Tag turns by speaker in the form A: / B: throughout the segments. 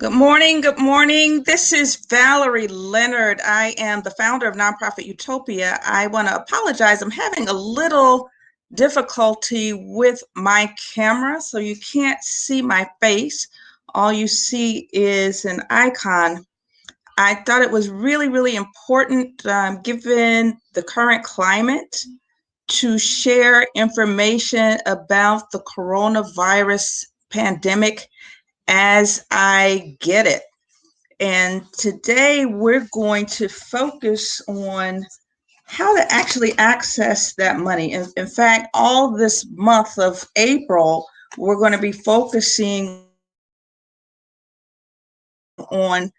A: Good morning. Good morning. This is Valerie Leonard. I am the founder of Nonprofit Utopia. I want to apologize. I'm having a little difficulty with my camera, so you can't see my face. All you see is an icon. I thought it was really, really important, given the current climate, to share information about the coronavirus pandemic as I get it. And today we're going to focus on how to actually access that money. In fact, all this month of April, we're going to be focusing on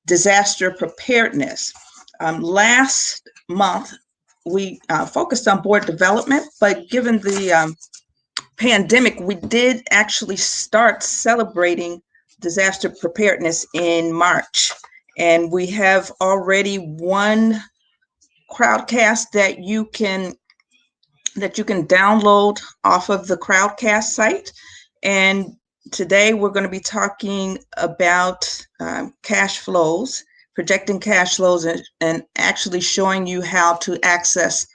A: disaster preparedness. Last month, we focused on board development, but given the pandemic, we did actually start celebrating disaster preparedness in March. And we have already one Crowdcast that you can download off of the Crowdcast site. And today we're going to be talking about cash flows, projecting cash flows, and actually showing you how to access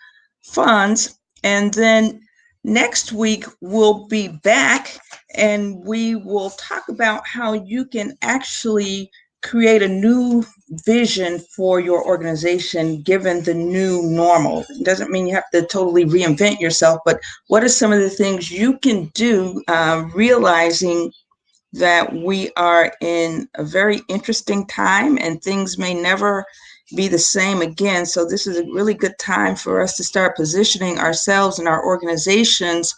A: funds. And then next week we'll be back and we will talk about how you can actually create a new vision for your organization given the new normal. It doesn't mean you have to totally reinvent yourself, but what are some of the things you can do, realizing that we are in a very interesting time and things may never be the same again. So this is a really good time for us to start positioning ourselves and our organizations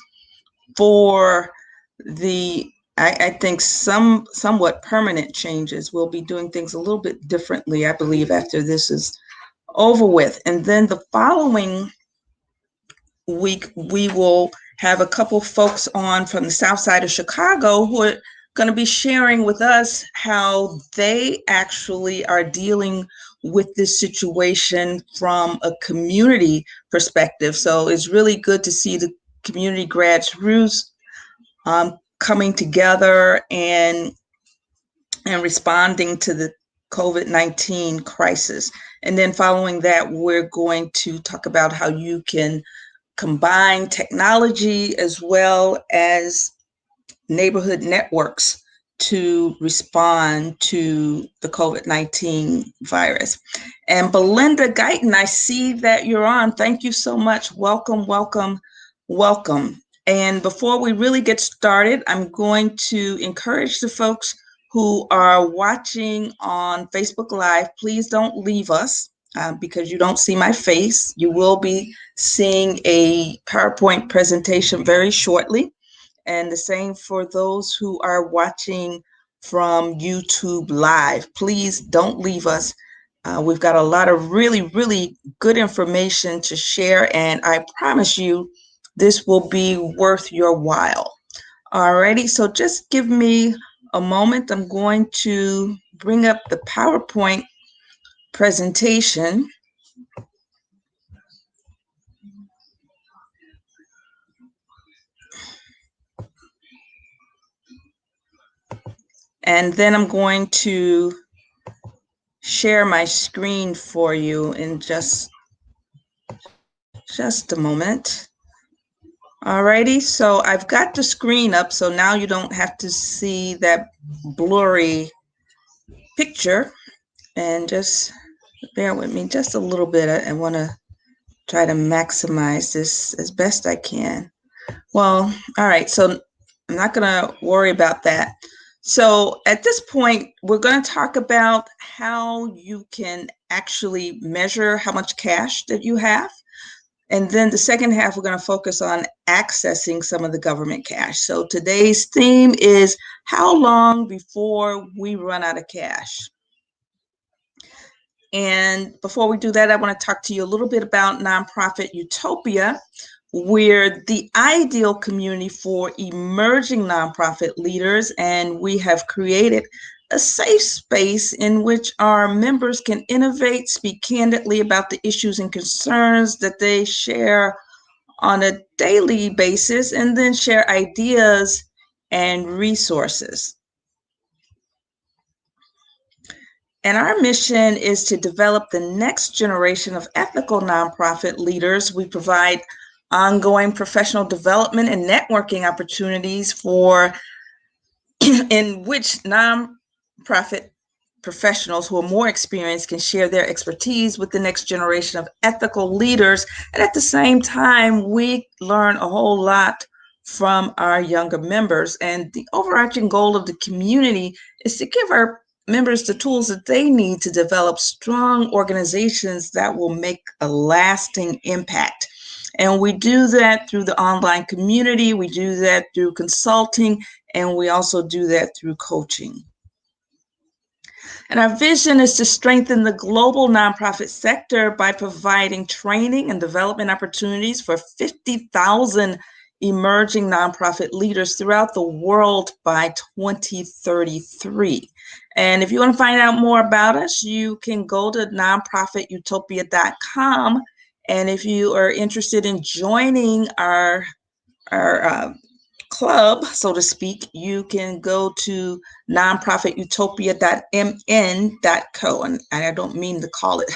A: for the I think somewhat permanent changes. We'll be doing things a little bit differently, I believe, after this is over with. And then the following week, we will have a couple folks on from the South Side of Chicago who are going to be sharing with us how they actually are dealing with this situation from a community perspective. So it's really good to see the community grassroots coming together and responding to the COVID-19 crisis. And then following that, we're going to talk about how you can combine technology as well as neighborhood networks to respond to the COVID-19 virus. And Belinda Guyton, I see that you're on. Thank you so much. Welcome, welcome, welcome. And before we really get started, I'm going to encourage the folks who are watching on Facebook Live, please don't leave us because you don't see my face. You will be seeing a PowerPoint presentation very shortly. And the same for those who are watching from YouTube Live. Please don't leave us. We've got a lot of really, really good information to share, and I promise you this will be worth your while. Alrighty, so just give me a moment. I'm going to bring up the PowerPoint presentation. And then I'm going to share my screen for you in just a moment. Alrighty, so I've got the screen up, so now you don't have to see that blurry picture. And just bear with me just a little bit. I want to try to maximize this as best I can. Well, all right, so I'm not going to worry about that. So at this point, we're going to talk about how you can actually measure how much cash that you have. And then the second half, we're going to focus on accessing some of the government cash. So today's theme is how long before we run out of cash? And before we do that, I want to talk to you a little bit about Nonprofit Utopia. We're the ideal community for emerging nonprofit leaders, and we have created a safe space in which our members can innovate, speak candidly about the issues and concerns that they share on a daily basis, and then share ideas and resources. And our mission is to develop the next generation of ethical nonprofit leaders. We provide ongoing professional development and networking opportunities in which nonprofit professionals who are more experienced can share their expertise with the next generation of ethical leaders. And at the same time, we learn a whole lot from our younger members. And the overarching goal of the community is to give our members the tools that they need to develop strong organizations that will make a lasting impact. And we do that through the online community, we do that through consulting, and we also do that through coaching. And our vision is to strengthen the global nonprofit sector by providing training and development opportunities for 50,000 emerging nonprofit leaders throughout the world by 2033. And if you want to find out more about us, you can go to nonprofitutopia.com. And if you are interested in joining our club, so to speak, you can go to nonprofitutopia.mn.co. And I don't mean to call it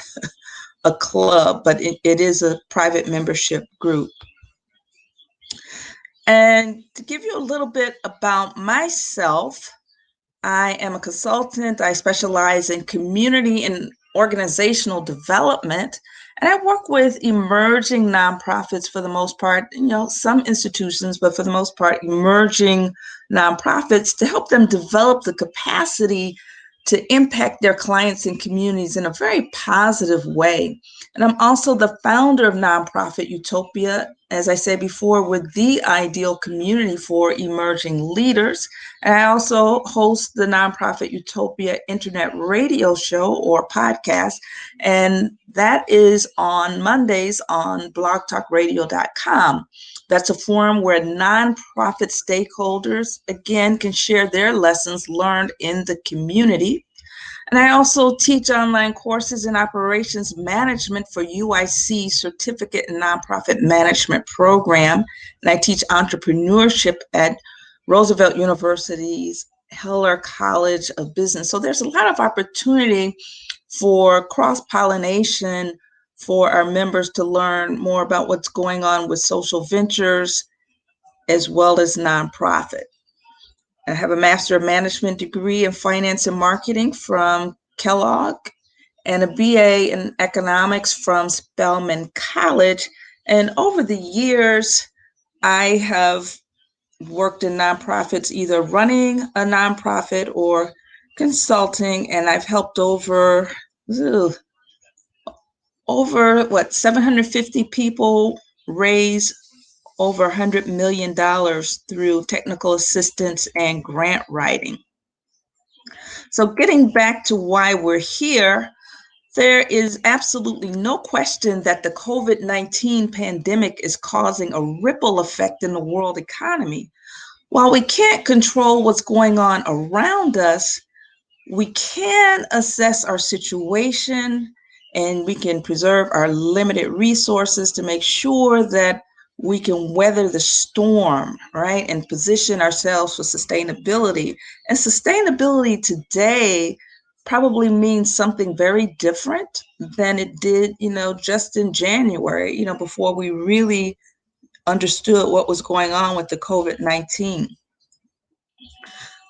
A: a club, but it is a private membership group. And to give you a little bit about myself, I am a consultant. I specialize in community and organizational development. And I work with emerging nonprofits for the most part, some institutions, but for the most part, emerging nonprofits to help them develop the capacity to impact their clients and communities in a very positive way. And I'm also the founder of Nonprofit Utopia. As I said before, we're the ideal community for emerging leaders. And I also host the Nonprofit Utopia Internet Radio Show or podcast. And that is on Mondays on blogtalkradio.com. That's a forum where nonprofit stakeholders, again, can share their lessons learned in the community. And I also teach online courses in operations management for UIC Certificate in Nonprofit Management Program. And I teach entrepreneurship at Roosevelt University's Heller College of Business. So there's a lot of opportunity for cross-pollination for our members to learn more about what's going on with social ventures as well as nonprofit. I have a Master of Management degree in Finance and Marketing from Kellogg and a BA in Economics from Spelman College. And over the years, I have worked in nonprofits, either running a nonprofit or consulting, and I've helped over 750 people raise over $100 million through technical assistance and grant writing. So getting back to why we're here, there is absolutely no question that the COVID-19 pandemic is causing a ripple effect in the world economy. While we can't control what's going on around us, we can assess our situation and we can preserve our limited resources to make sure that we can weather the storm, right? And position ourselves for sustainability. And sustainability today probably means something very different than it did, just in January, before we really understood what was going on with the COVID-19.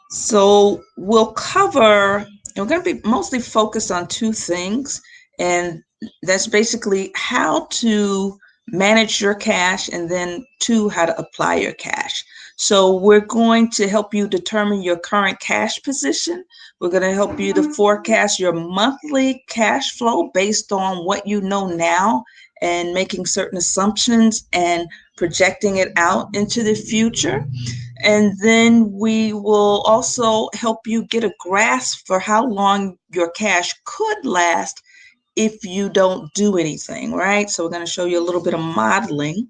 A: So we're going to be mostly focused on two things, and that's basically how to manage your cash and then two, how to apply your cash. So we're going to help you determine your current cash position. We're going to help you to forecast your monthly cash flow based on what you know now and making certain assumptions and projecting it out into the future. And then we will also help you get a grasp for how long your cash could last if you don't do anything, right? So we're going to show you a little bit of modeling.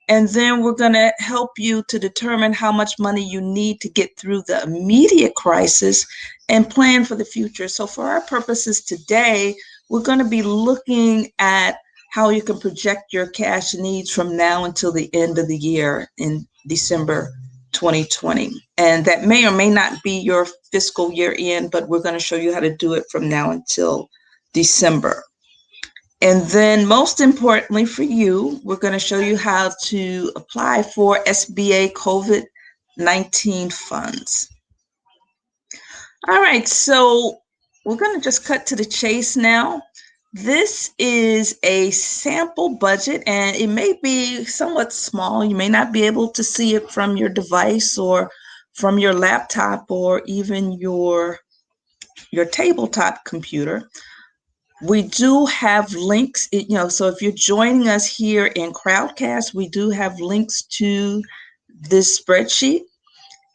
A: And then we're going to help you to determine how much money you need to get through the immediate crisis and plan for the future. So for our purposes today, we're going to be looking at how you can project your cash needs from now until the end of the year in December 2020. And that may or may not be your fiscal year end, but we're going to show you how to do it from now until December. And then most importantly for you, we're going to show you how to apply for SBA COVID-19 funds. All right, so we're going to just cut to the chase now. This is a sample budget, and it may be somewhat small. You may not be able to see it from your device or from your laptop or even your tabletop computer. We do have links, so if you're joining us here in Crowdcast, we do have links to this spreadsheet.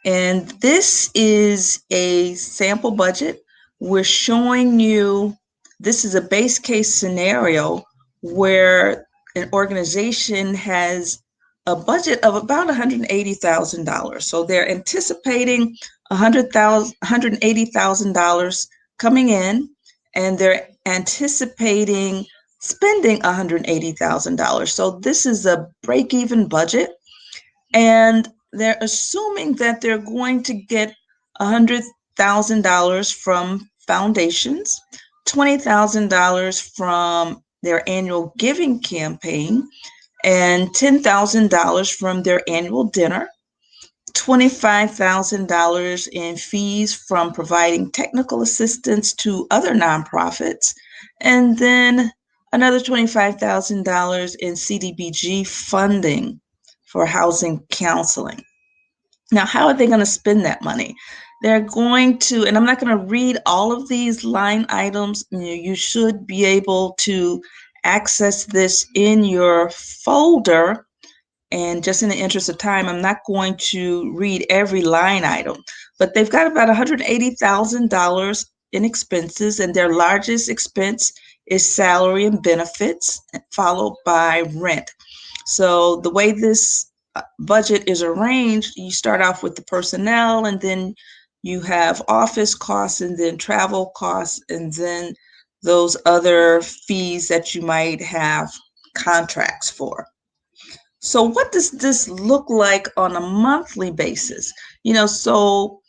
A: And this is a sample budget. We're showing you, this is a base case scenario where an organization has a budget of about $180,000. So they're anticipating $180,000 coming in, and they're anticipating spending $180,000. So this is a break-even budget. And they're assuming that they're going to get $100,000 from foundations, $20,000 from their annual giving campaign, and $10,000 from their annual dinner, $25,000 in fees from providing technical assistance to other nonprofits, and then another $25,000 in CDBG funding for housing counseling. Now, how are they going to spend that money? They're going to, and I'm not going to read all of these line items. You should be able to access this in your folder. And just in the interest of time, I'm not going to read every line item, but they've got about $180,000 in expenses, and their largest expense is salary and benefits, followed by rent. So the way this budget is arranged, you start off with the personnel, and then you have office costs, and then travel costs, and then those other fees that you might have contracts for. So what does this look like on a monthly basis? So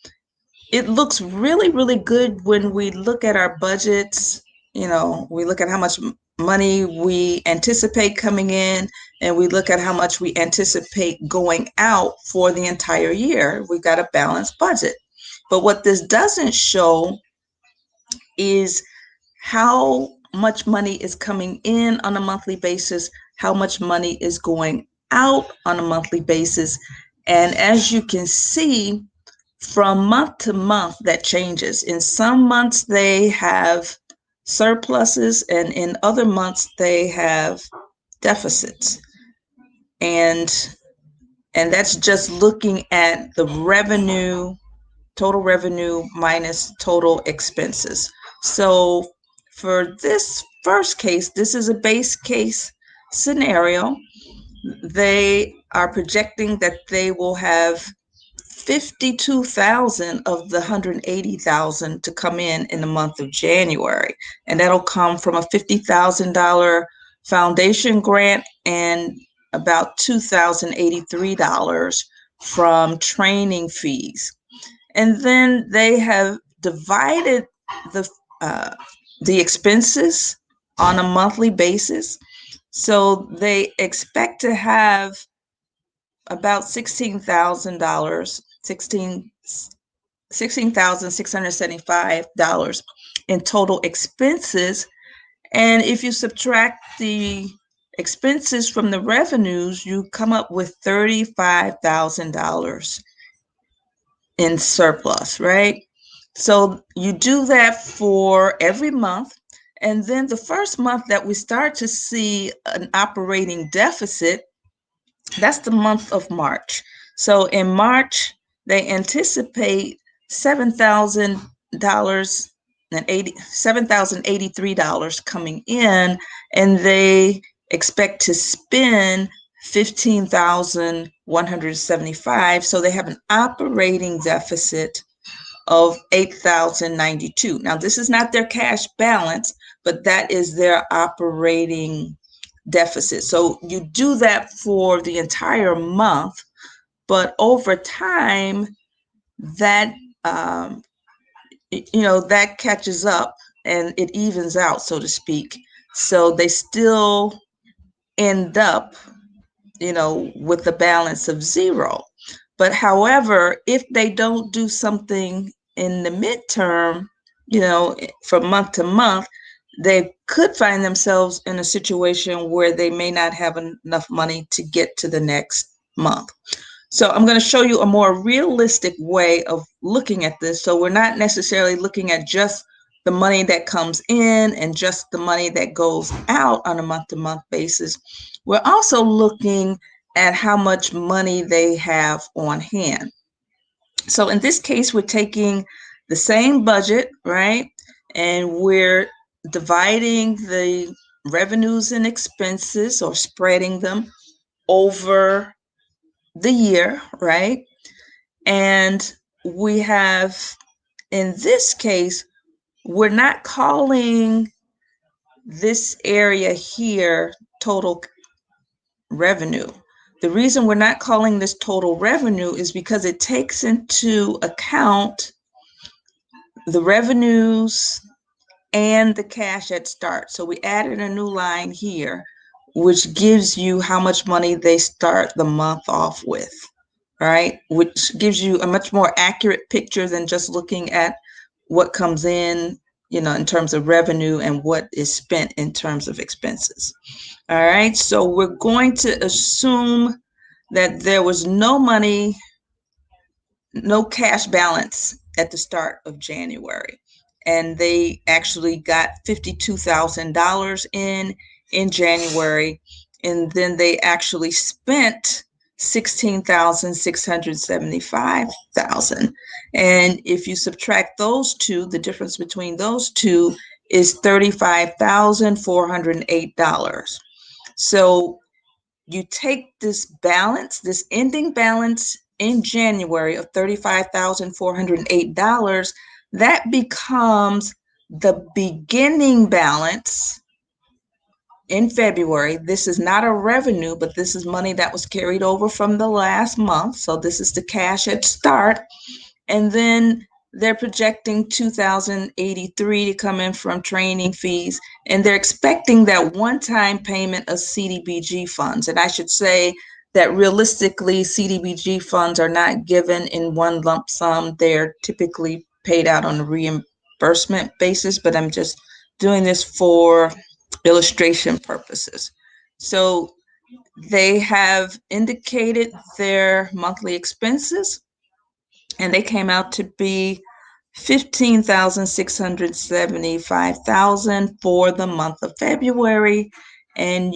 A: it looks really, really good when we look at our budgets. We look at how much money we anticipate coming in, and we look at how much we anticipate going out for the entire year. We've got a balanced budget. But what this doesn't show is how much money is coming in on a monthly basis, how much money is going out on a monthly basis. And as you can see, from month to month, that changes. In some months, they have surpluses, and in other months, they have deficits. And that's just looking at the revenue, total revenue minus total expenses. So for this first case, this is a base case scenario. They are projecting that they will have 52,000 of the 180,000 to come in the month of January, and that'll come from a $50,000 foundation grant and about $2,083 from training fees. And then they have divided the expenses on a monthly basis. So they expect to have about $16,000, $16,675 in total expenses. And if you subtract the expenses from the revenues, you come up with $35,000 in surplus, right? So you do that for every month. And then the first month that we start to see an operating deficit, that's the month of March. So in March, they anticipate $7,083 coming in, and they expect to spend $15,175. So they have an operating deficit of $8,092. Now, this is not their cash balance, but that is their operating deficit. So you do that for the entire month. But over time, that that catches up and it evens out, so to speak. So they still end up, with the balance of zero. But however, if they don't do something in the midterm, from month to month, they could find themselves in a situation where they may not have enough money to get to the next month. So I'm going to show you a more realistic way of looking at this. So we're not necessarily looking at just the money that comes in and just the money that goes out on a month-to-month basis. We're also looking at how much money they have on hand. So in this case, we're taking the same budget, right? And we're dividing the revenues and expenses, or spreading them over the year, right? And we have, in this case, we're not calling this area here total revenue. The reason we're not calling this total revenue is because it takes into account the revenues and the cash at start. So we added a new line here, which gives you how much money they start the month off with, right? Which gives you a much more accurate picture than just looking at what comes in, in terms of revenue and what is spent in terms of expenses. All right, so we're going to assume that there was no money, no cash balance at the start of January. And they actually got $52,000 in January. And then they actually spent $16,675. And if you subtract those two, the difference between those two is $35,408. So you take this balance, this ending balance in January of $35,408, that becomes the beginning balance in February. This is not a revenue, but this is money that was carried over from the last month. So this is the cash at start. And then they're projecting $2,083 to come in from training fees, and they're expecting that one-time payment of CDBG funds. And I should say that realistically, CDBG funds are not given in one lump sum. They're typically paid out on a reimbursement basis, but I'm just doing this for illustration purposes. So they have indicated their monthly expenses, and they came out to be $15,675 for the month of February. And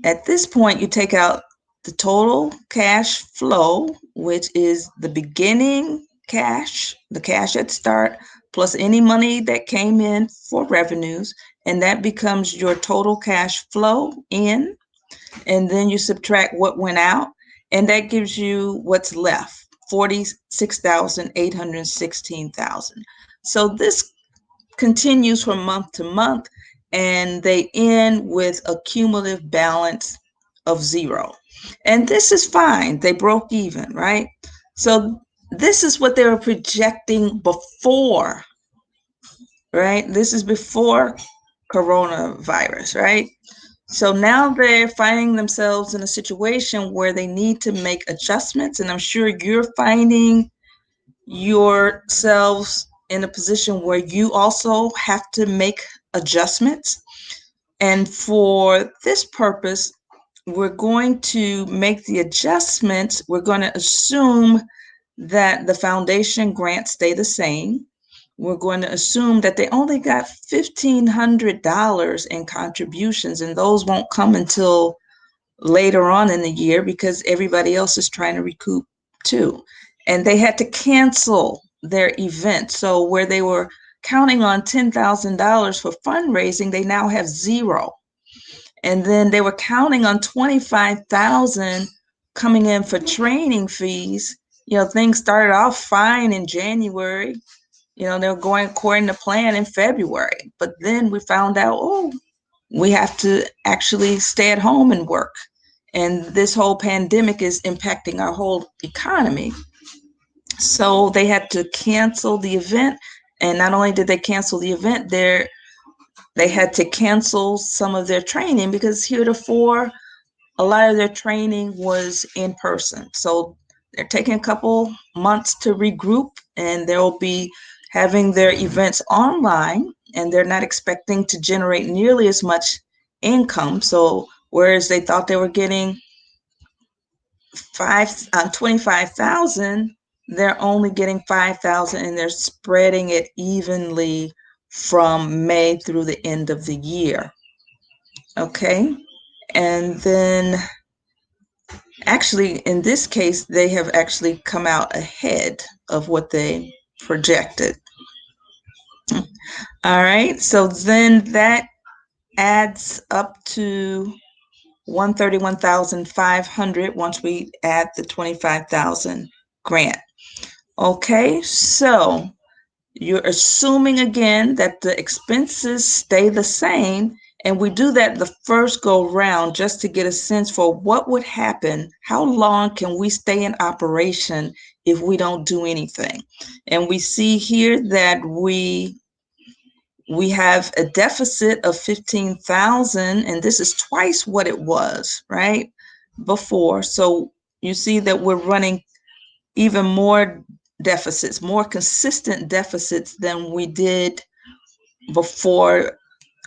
A: at this point, you take out the total cash flow, which is the beginning cash, the cash at start, plus any money that came in for revenues, and that becomes your total cash flow in. And then you subtract what went out, and that gives you what's left. $46,816. So this continues from month to month, and they end with a cumulative balance of zero. And this is fine. They broke even, right? So this is what they were projecting before, right? This is before coronavirus, right? So now they're finding themselves in a situation where they need to make adjustments. And I'm sure you're finding yourselves in a position where you also have to make adjustments. And for this purpose, we're going to make the adjustments. We're going to assume that the foundation grants stay the same. We're going to assume that they only got $1,500 in contributions, and those won't come until later on in the year because everybody else is trying to recoup too. And they had to cancel their event. So where they were counting on $10,000 for fundraising, they now have zero. And then they were counting on $25,000 coming in for training fees. Things started off fine in January. They were going according to plan in February. But then we found out, we have to actually stay at home and work. and this whole pandemic is impacting our whole economy. So they had to cancel the event, and not only did they cancel the event, they had to cancel some of their training because heretofore a lot of their training was in person. So they're taking a couple months to regroup, and they'll be having their events online, and they're not expecting to generate nearly as much income. So whereas they thought they were getting 25,000, they're only getting 5,000, and they're spreading it evenly from May through the end of the year. Okay. And then actually, in this case, they have actually come out ahead of what they projected. All right. So then that adds up to 131,500 once we add the 25,000 grant. Okay, so you're assuming again that the expenses stay the same, and we do that the first go round just to get a sense for what would happen. How long can we stay in operation if we don't do anything? And we see here that we have a deficit of 15,000, and this is twice what it was, right, before. So you see that we're running even more deficits, more consistent deficits than we did before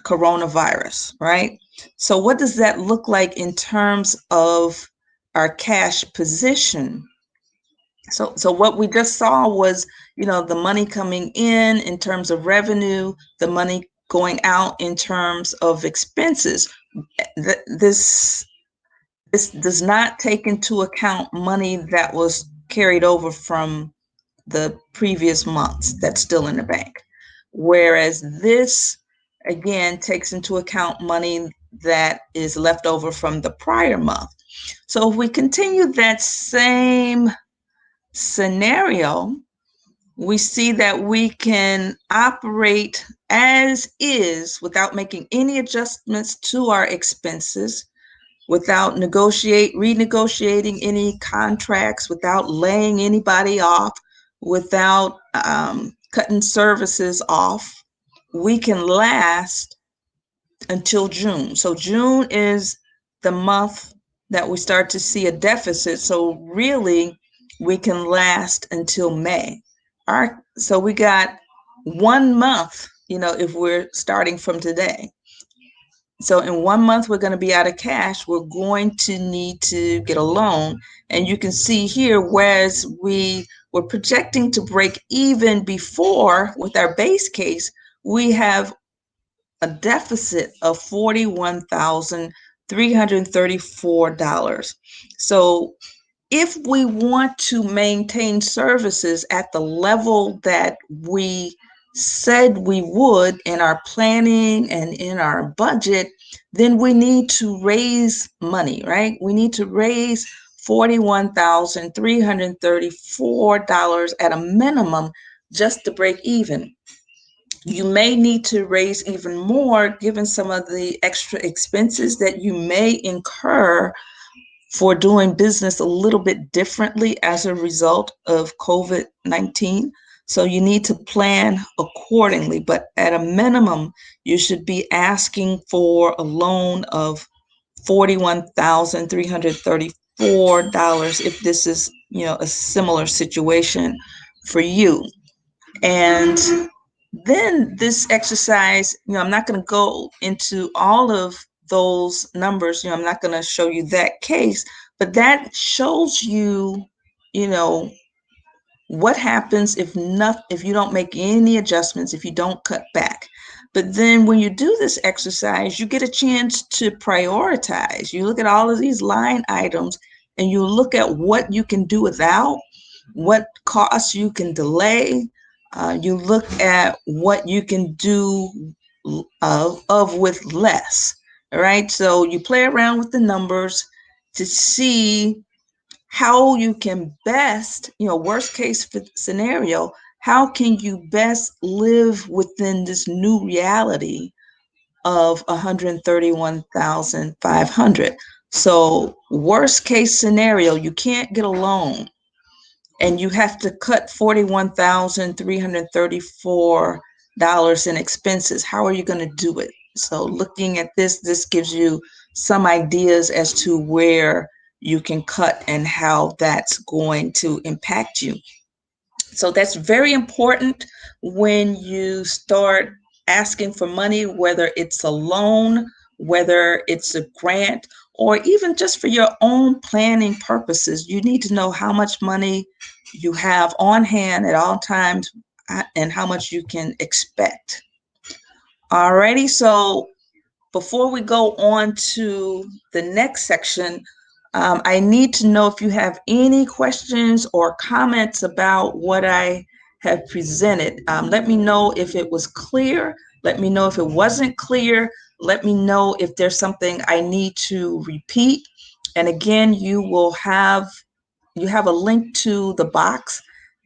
A: coronavirus, right? So what does that look like in terms of our cash position? So what we just saw was, the money coming in terms of revenue, the money going out in terms of expenses. This does not take into account money that was carried over from the previous months that's still in the bank. Whereas this, again, takes into account money that is left over from the prior month. So if we continue that same scenario, we see that we can operate as is without making any adjustments to our expenses, without renegotiating any contracts, without laying anybody off, without cutting services off. We can last until June. So June is the month that we start to see a deficit. So really, we can last until May. So we got 1 month, if we're starting from today. So in 1 month, we're going to be out of cash. We're going to need to get a loan. And you can see here, whereas we were projecting to break even before with our base case, we have a deficit of $41,334. So if we want to maintain services at the level that we said we would in our planning and in our budget, then we need to raise money, right? We need to raise $41,334 at a minimum just to break even. You may need to raise even more given some of the extra expenses that you may incur for doing business a little bit differently as a result of COVID-19. So you need to plan accordingly, but at a minimum, you should be asking for a loan of $41,334 if this is, a similar situation for you. And then this exercise, I'm not going to go into all of those numbers. I'm not going to show you that case, but that shows you, what happens if you don't make any adjustments, if you don't cut back. But then when you do this exercise, you get a chance to prioritize. You look at all of these line items and you look at what you can do without, what costs you can delay. You look at what you can do of with less. All right. So you play around with the numbers to see how you can best, worst case scenario, how can you best live within this new reality of 131,500? So worst case scenario, you can't get a loan and you have to cut $41,334 in expenses. How are you going to do it? So looking at this gives you some ideas as to where you can cut and how that's going to impact you. So that's very important when you start asking for money, whether it's a loan, whether it's a grant, or even just for your own planning purposes. You need to know how much money you have on hand at all times and how much you can expect. Alrighty, so before we go on to the next section, I need to know if you have any questions or comments about what I have presented. Let me know if it was clear. Let me know if it wasn't clear. Let me know if there's something I need to repeat. And again, you have a link to the box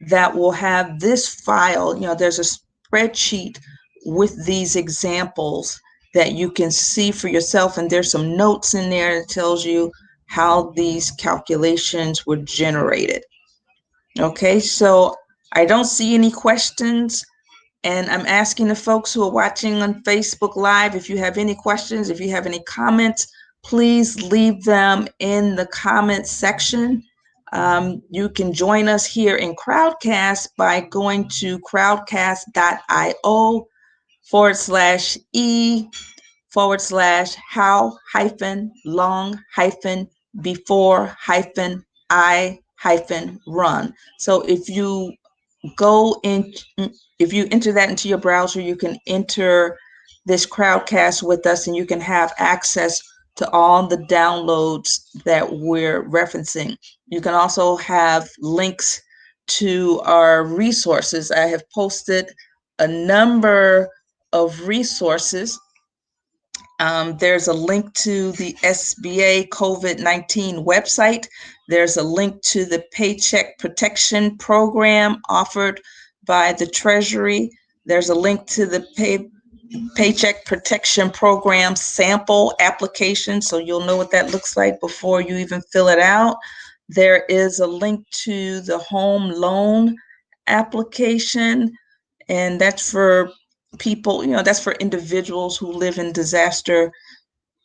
A: that will have this file. There's a spreadsheet with these examples that you can see for yourself, and there's some notes in there that tells you how these calculations were generated. Okay, so I don't see any questions, and I'm asking the folks who are watching on Facebook Live, if you have any questions, if you have any comments, please leave them in the comments section. You can join us here in Crowdcast by going to crowdcast.io/e/how-before-I-run. So go in, if you enter that into your browser, you can enter this Crowdcast with us and you can have access to all the downloads that we're referencing. You can also have links to our resources. I have posted a number of resources. There's a link to the SBA COVID-19 website. There's a link to the Paycheck Protection Program offered by the Treasury. There's a link to the Paycheck Protection Program sample application, so you'll know what that looks like before you even fill it out. There is a link to the home loan application, and that's for people, that's for individuals who live in disaster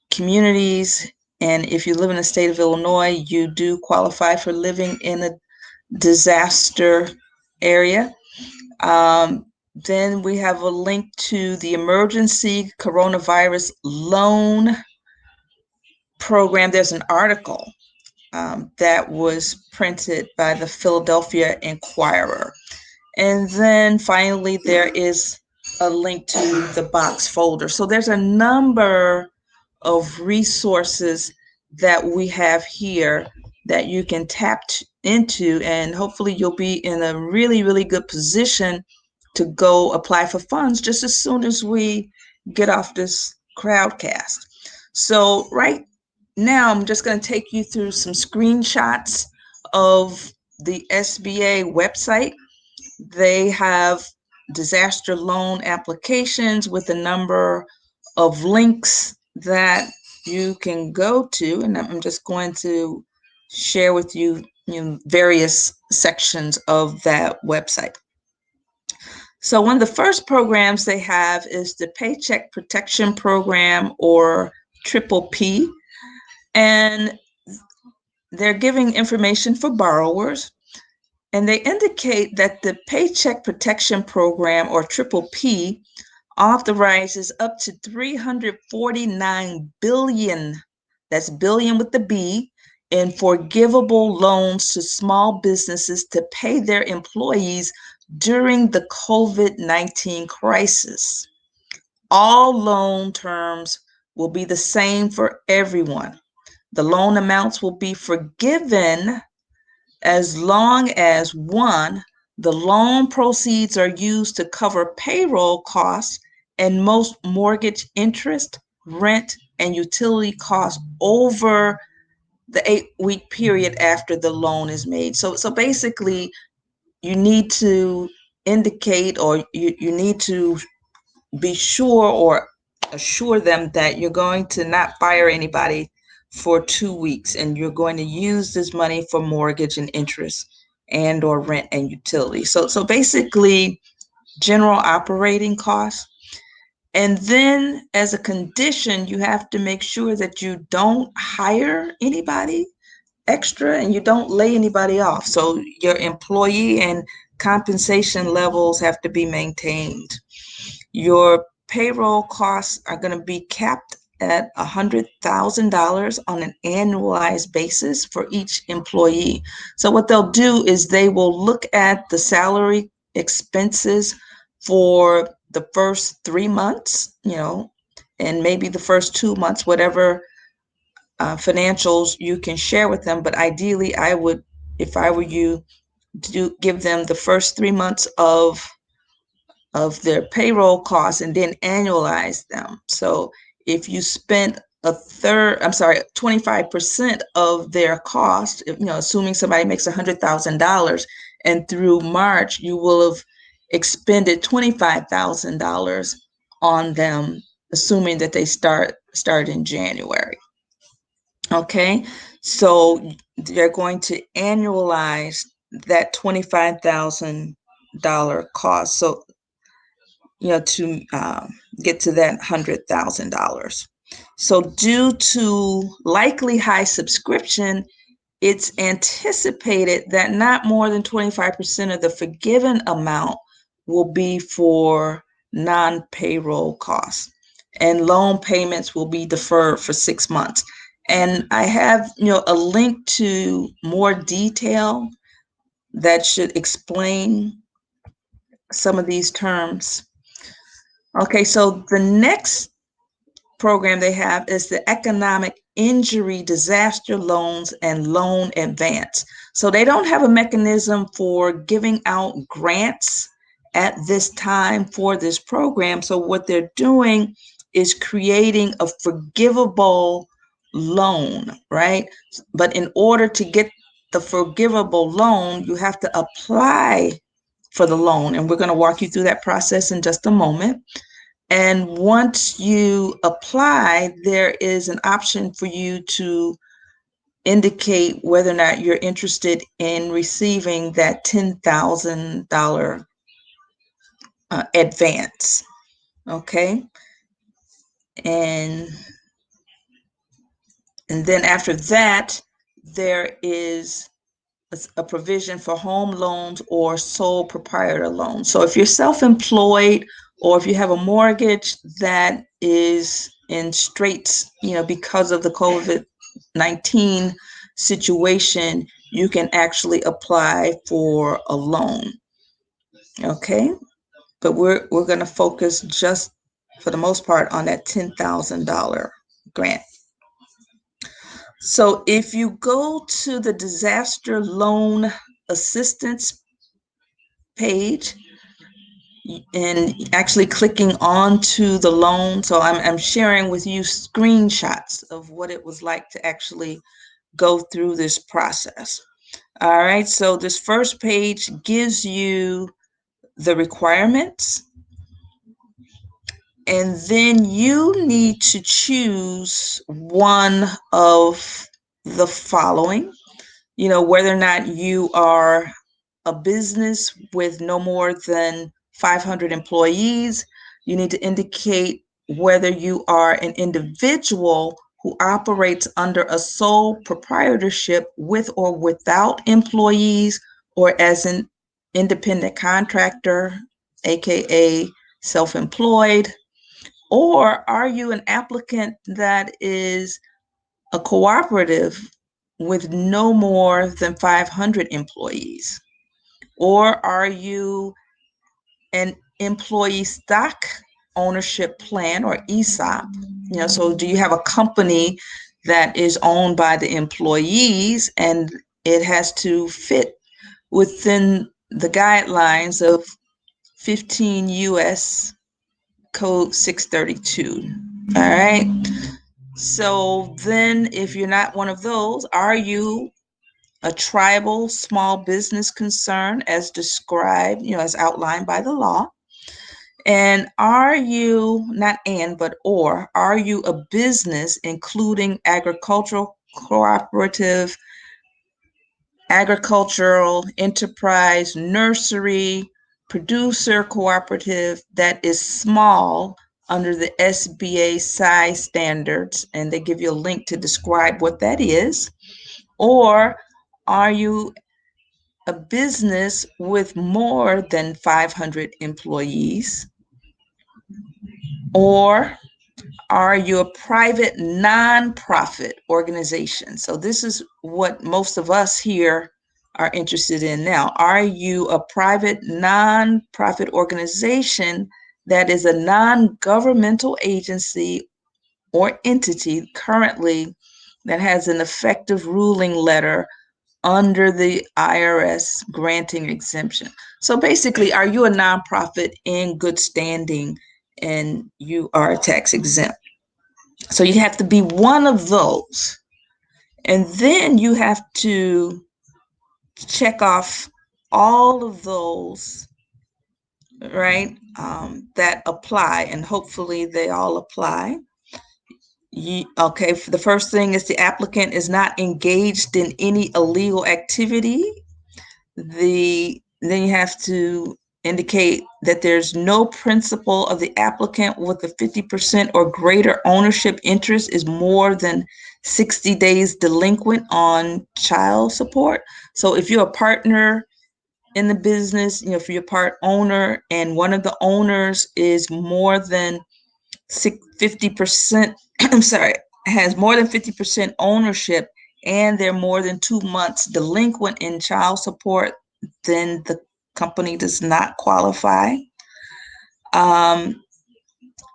A: communities. And if you live in the state of Illinois, you do qualify for living in a disaster area. Then we have a link to the emergency coronavirus loan program. There's an article that was printed by the Philadelphia Inquirer. And then finally, there is a link to the box folder. So there's a number of resources that we have here that you can tap into, and hopefully you'll be in a really, really good position to go apply for funds just as soon as we get off this Crowdcast. So right now, I'm just going to take you through some screenshots of the SBA website. They have disaster loan applications with a number of links that you can go to, and I'm just going to share with you, various sections of that website. So one of the first programs they have is the Paycheck Protection Program, or PPP, and they're giving information for borrowers. And they indicate that the Paycheck Protection Program, or PPP, authorizes up to $349 billion, that's billion with the B, in forgivable loans to small businesses to pay their employees during the COVID-19 crisis. All loan terms will be the same for everyone. The loan amounts will be forgiven as long as, one, the loan proceeds are used to cover payroll costs and most mortgage interest, rent, and utility costs over the 8-week period after the loan is made. So basically, you need to indicate, or you need to be sure or assure them that you're going to not fire anybody for 2 weeks, and you're going to use this money for mortgage and interest and or rent and utility. So basically general operating costs. And then as a condition, you have to make sure that you don't hire anybody extra and you don't lay anybody off. So your employee and compensation levels have to be maintained. Your payroll costs are going to be capped at $100,000 on an annualized basis for each employee. So what they'll do is they will look at the salary expenses for the first 3 months, and maybe the first 2 months, whatever financials you can share with them. But ideally, I would, if I were you, give them the first 3 months of their payroll costs and then annualize them. So if you spent 25% of their cost, assuming somebody makes $100,000 and through March, you will have expended $25,000 on them, assuming that they start in January. Okay, so they're going to annualize that $25,000 cost. So to get to that $100,000. So due to likely high subscription, it's anticipated that not more than 25% of the forgiven amount will be for non-payroll costs, and loan payments will be deferred for 6 months. And I have, a link to more detail that should explain some of these terms. Okay, so the next program they have is the economic injury disaster loans and loan advance. So they don't have a mechanism for giving out grants at this time for this program. So what they're doing is creating a forgivable loan, right? But in order to get the forgivable loan, you have to apply for the loan. And we're going to walk you through that process in just a moment. And once you apply, there is an option for you to indicate whether or not you're interested in receiving that $10,000 advance. Okay. And then after that, there is a provision for home loans or sole proprietor loans. So if you're self-employed or if you have a mortgage that is in straits, because of the COVID-19 situation, you can actually apply for a loan. Okay, but we're going to focus just for the most part on that $10,000 grant. So if you go to the disaster loan assistance page and actually clicking onto the loan, so I'm sharing with you screenshots of what it was like to actually go through this process. All right, so this first page gives you the requirements, and then you need to choose one of the following, whether or not you are a business with no more than 500 employees. You need to indicate whether you are an individual who operates under a sole proprietorship with or without employees, or as an independent contractor, aka self-employed, or are you an applicant that is a cooperative with no more than 500 employees? Or are you an employee stock ownership plan, or ESOP? So do you have a company that is owned by the employees and it has to fit within the guidelines of 15 U.S. Code 632. All right. So then if you're not one of those, are you a tribal small business concern as described, as outlined by the law? And are you, not and, but or, are you a business including agricultural cooperative, agricultural enterprise, nursery, producer cooperative that is small under the SBA size standards? And they give you a link to describe what that is. Or are you a business with more than 500 employees? Or are you a private nonprofit organization? So this is what most of us here are interested in now. Are you a private nonprofit organization that is a non-governmental agency or entity currently that has an effective ruling letter under the IRS granting exemption? So basically, are you a nonprofit in good standing and you are tax exempt? So you have to be one of those. And then you have to check off all of those, right, that apply, and hopefully they all apply. Okay, the first thing is the applicant is not engaged in any illegal activity. Then you have to indicate that there's no principal of the applicant with a 50% or greater ownership interest is more than 60 days delinquent on child support. So if you're a partner in the business, if you're a part owner and one of the owners is more than 50%, I'm sorry, has more than 50% ownership and they're more than 2 months delinquent in child support, then the company does not qualify.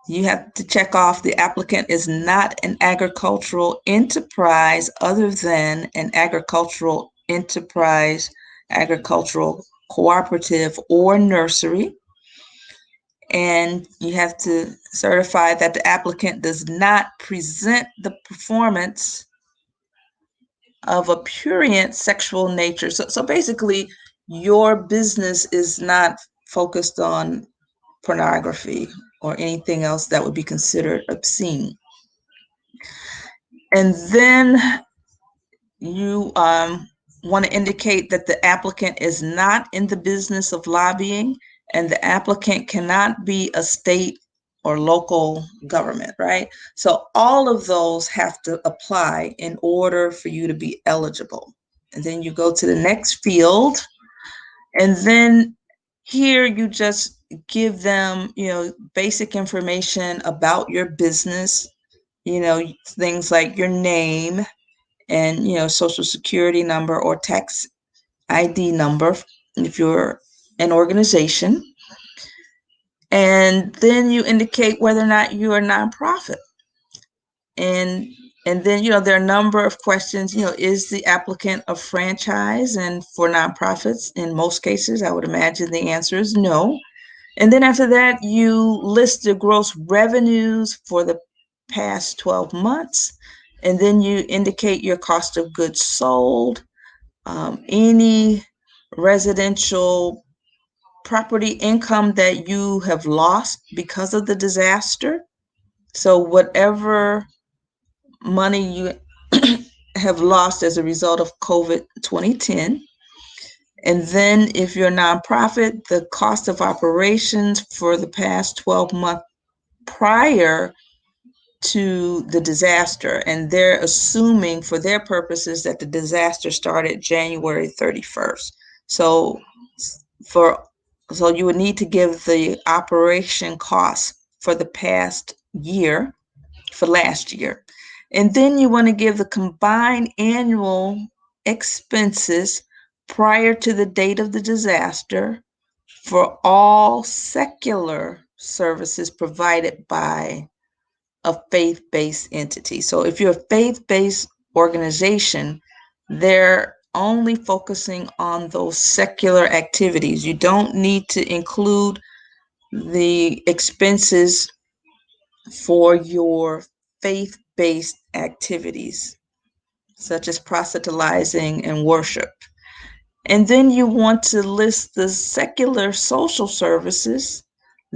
A: You have to check off the applicant is not an agricultural enterprise other than an agricultural enterprise, agricultural cooperative, or nursery. And you have to certify that the applicant does not present the performance of a prurient sexual nature. So basically, your business is not focused on pornography or anything else that would be considered obscene. And then you want to indicate that the applicant is not in the business of lobbying, and the applicant cannot be a state or local government, right? So all of those have to apply in order for you to be eligible. And then you go to the next field, and then here you just give them, basic information about your business, things like your name and, social security number or tax ID number if you're an organization. And then you indicate whether or not you're a nonprofit. And then, there are a number of questions, is the applicant a franchise? And for nonprofits, in most cases, I would imagine the answer is no. And then after that, you list the gross revenues for the past 12 months. And then you indicate your cost of goods sold, any residential property income that you have lost because of the disaster. So whatever money you have lost as a result of COVID 2010. And then if you're a nonprofit, the cost of operations for the past 12 months prior to the disaster. And they're assuming for their purposes that the disaster started January 31st. So you would need to give the operation costs for the past year, for last year. And then you want to give the combined annual expenses prior to the date of the disaster for all secular services provided by a faith-based entity. So if you're a faith-based organization, they're only focusing on those secular activities. You don't need to include the expenses for your faith-based activities, such as proselytizing and worship. And then you want to list the secular social services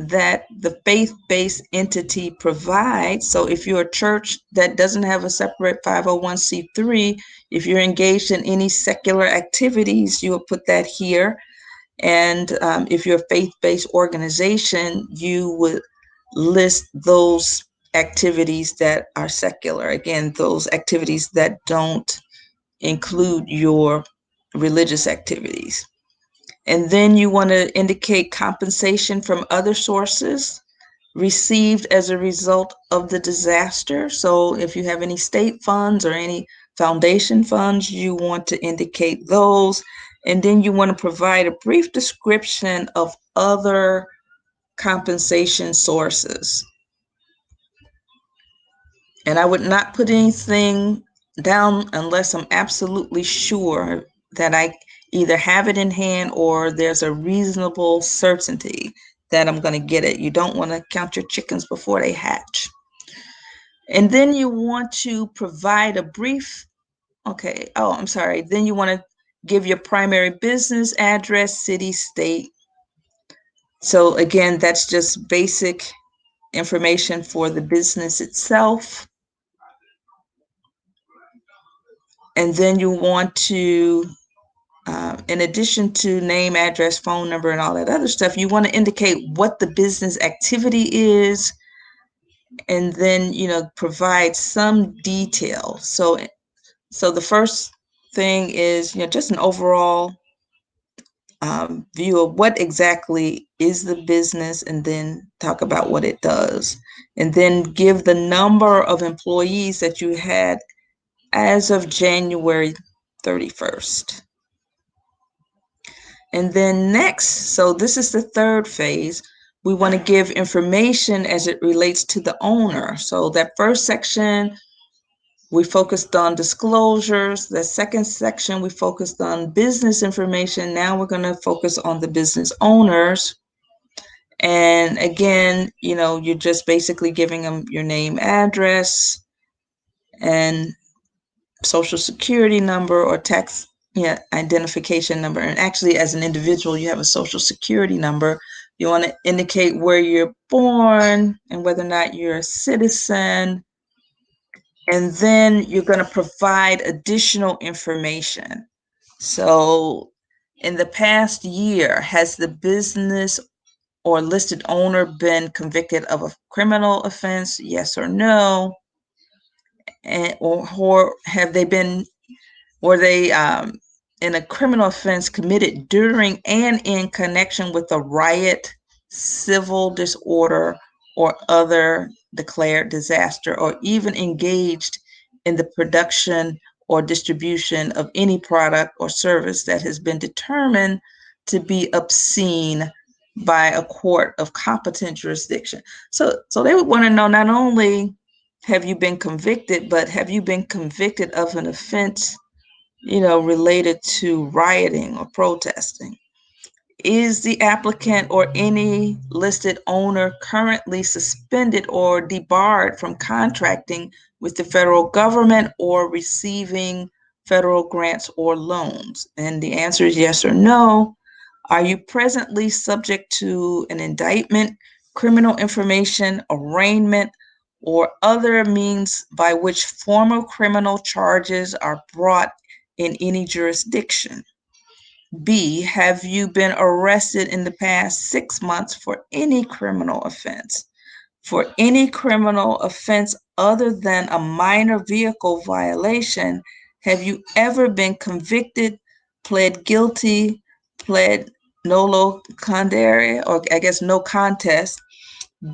A: that the faith-based entity provides. So if you're a church that doesn't have a separate 501c3, if you're engaged in any secular activities, you will put that here. And if you're a faith-based organization, you would list those activities that are secular. Again, those activities that don't include your religious activities. And then you want to indicate compensation from other sources received as a result of the disaster. So if you have any state funds or any foundation funds, you want to indicate those. And then you want to provide a brief description of other compensation sources. And I would not put anything down unless I'm absolutely sure that I either have it in hand or there's a reasonable certainty that I'm going to get it. You don't want to count your chickens before they hatch. And then you want to provide a brief, then you want to give your primary business address, city, state. So again, that's just basic information for the business itself. And then you want to, in addition to name, address, phone number, and all that other stuff, you want to indicate what the business activity is, and then, provide some detail. So the first thing is, just an overall view of what exactly is the business, and then talk about what it does. And then give the number of employees that you had as of January 31st. And then next, so this is the third phase, we want to give information as it relates to the owner. So that first section, we focused on disclosures. The second section, we focused on business information. Now we're going to focus on the business owners. And again, you're just basically giving them your name, address, and social security number or tax identification number. And actually, as an individual, you have a social security number. You want to indicate where you're born and whether or not you're a citizen. And then you're going to provide additional information. So in the past year, has the business or listed owner been convicted of a criminal offense? Yes or no? Or have they been, were they in a criminal offense committed during and in connection with a riot, civil disorder, or other declared disaster, or even engaged in the production or distribution of any product or service that has been determined to be obscene by a court of competent jurisdiction. So they would want to know, not only have you been convicted, but have you been convicted of an offense related to rioting or protesting? Is the applicant or any listed owner currently suspended or debarred from contracting with the federal government or receiving federal grants or loans? And the answer is yes or no. Are you presently subject to an indictment, criminal information, arraignment, or other means by which formal criminal charges are brought in any jurisdiction? B, have you been arrested in the past 6 months for any criminal offense? For any criminal offense other than a minor vehicle violation, have you ever been convicted, pled guilty, pled nolo condere, or I guess no contest,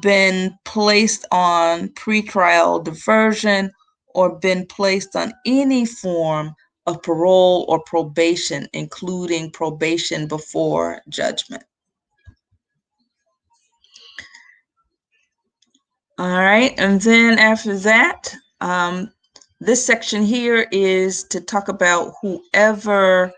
A: been placed on pretrial diversion, or been placed on any form of parole or probation, including probation before judgment? All right, and then after that, this section here is to talk about whoever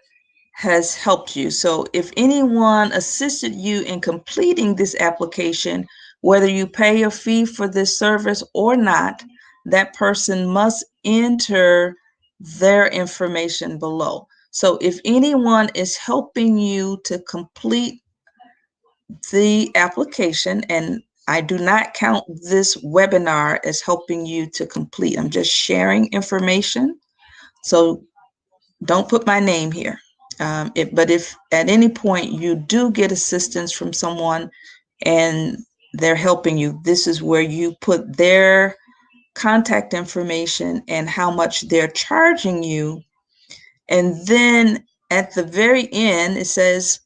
A: has helped you. So if anyone assisted you in completing this application, whether you pay a fee for this service or not, that person must enter their information below. So if anyone is helping you to complete the application, and I do not count this webinar as helping you to complete. I'm just sharing information. So don't put my name here. But if at any point you do get assistance from someone and they're helping you, this is where you put their contact information and how much they're charging you. And then at the very end, it says,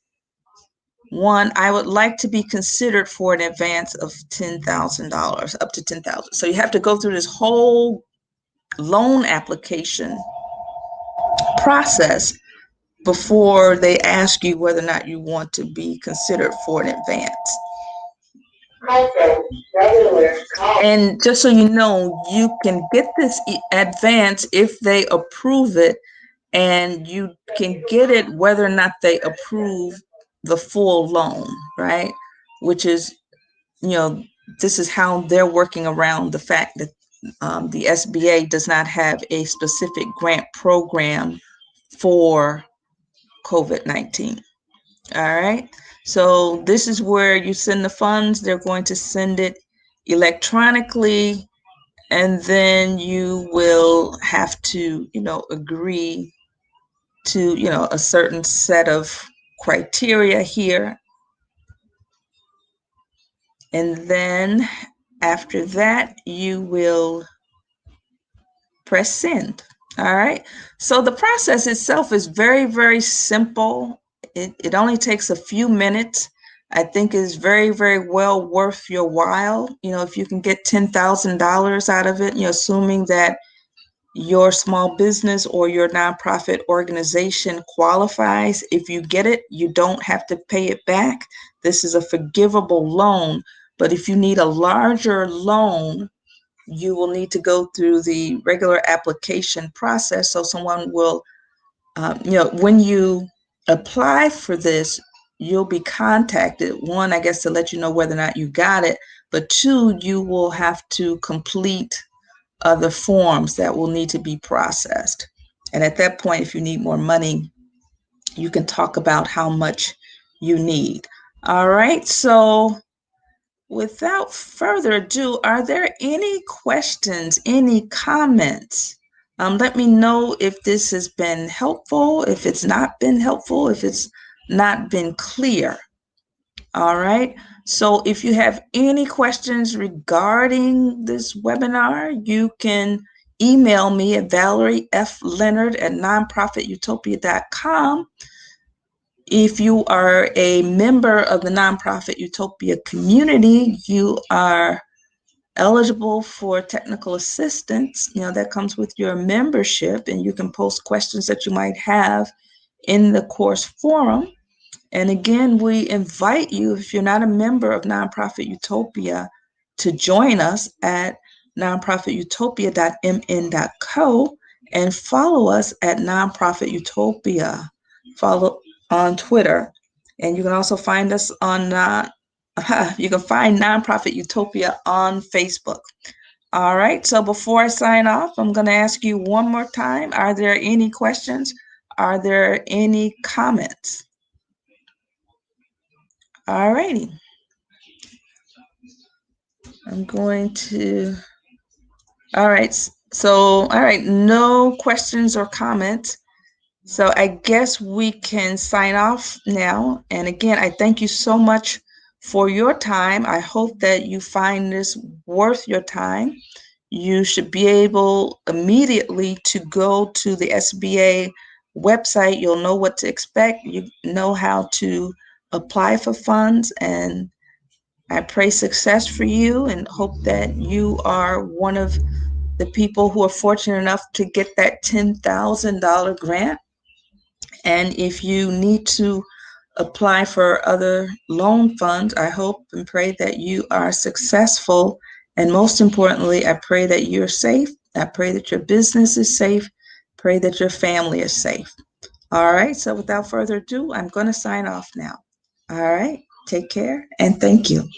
A: one, I would like to be considered for an advance of $10,000, up to $10,000. So you have to go through this whole loan application process before they ask you whether or not you want to be considered for an advance. And just so you know, you can get this advance if they approve it, and you can get it whether or not they approve the full loan, right? Which is, this is how they're working around the fact that the SBA does not have a specific grant program for COVID-19. All right. So this is where you send the funds. They're going to send it electronically, and then you will have to, agree to, a certain set of criteria here. And then after that, you will press send. All right. So the process itself is very, very simple. It only takes a few minutes. I think is very, very well worth your while. If you can get $10,000 out of it, assuming that your small business or your nonprofit organization qualifies. If you get it, you don't have to pay it back. This is a forgivable loan. But if you need a larger loan, you will need to go through the regular application process. So someone will, when you apply for this, you'll be contacted. One, I guess, to let you know whether or not you got it. But two, you will have to complete other forms that will need to be processed. And at that point, if you need more money, you can talk about how much you need. All right. So without further ado, are there any questions, any comments? Let me know if this has been helpful, if it's not been helpful, if it's not been clear. All right. So if you have any questions regarding this webinar, you can email me at ValerieFLeonard@nonprofitutopia.com. If you are a member of the Nonprofit Utopia community, you are eligible for technical assistance. That comes with your membership, and you can post questions that you might have in the course forum. And again, we invite you, if you're not a member of Nonprofit Utopia, to join us at nonprofitutopia.mn.co and follow us at Nonprofit Utopia. Follow on Twitter. And you can also find us on, you can find Nonprofit Utopia on Facebook. All right, so before I sign off, I'm going to ask you one more time, are there any questions? Are there any comments? All righty. I'm going to, all right. So, all right, no questions or comments. So I guess we can sign off now. And again, I thank you so much for your time. I hope that you find this worth your time. You should be able immediately to go to the SBA website. You'll know what to expect. You know how to apply for funds, and I pray success for you and hope that you are one of the people who are fortunate enough to get that $10,000 grant. And if you need to apply for other loan funds, I hope and pray that you are successful. And most importantly, I pray that you're safe. I pray that your business is safe. Pray that your family is safe. All right. So without further ado, I'm going to sign off now. All right. Take care and thank you.